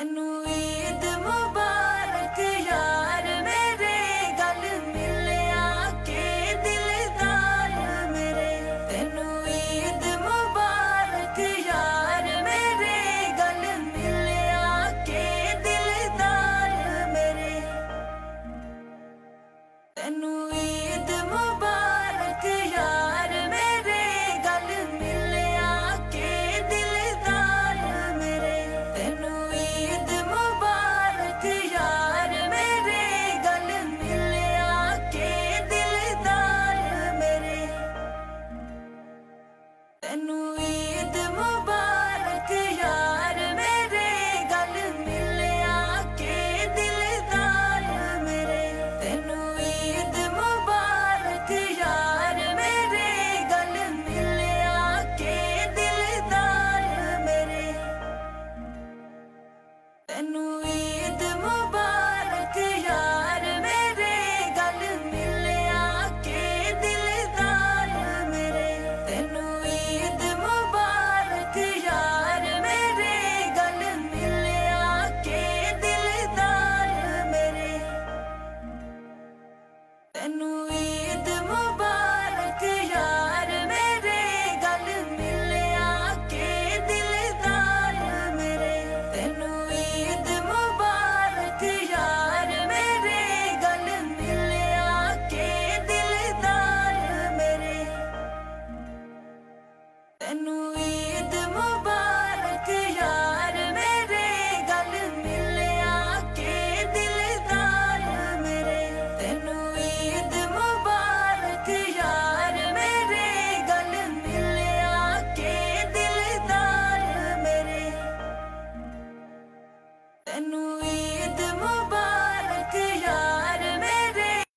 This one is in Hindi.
तेनू ईद मुबारक यार मेरे गल मिलिया के दिलदार मेरे। तेनू ईद मुबारक यार मेरे गल मिलिया के दिलदार मेरे। तेनू ईद मुबारक यार मेरे गल मिलिया के दिलदार मेरे। तेनू ईद मुबारक यार मेरे गल मिलिया के दिलदार मेरे। तेनू ईद मुबारक यार मेरे गल मिलिया के दिलदार मेरे। तेनू ईद मुबारक यार मेरे गल मिलिया के दिलदार मेरे। तेनू ईद मुबारक यार मेरे गल मिलिया के दिलदार मेरे। तेनू ईद मुबारक यार मेरे गल मिलिया के दिलदार मेरे। तेनू ईद मुबारक यार मेरे गल मिलिया के दिलदार मेरे। तेनू ईद मुबारक यार मेरे गल मिलिया के दिलदार मेरे। तेनू ईद मुबारक यार मेरे गल मिलिया के दिलदार मेरे। तेनू ईद मुबारक यार मेरे गल मिलिया के दिलदार मेरे। तेनू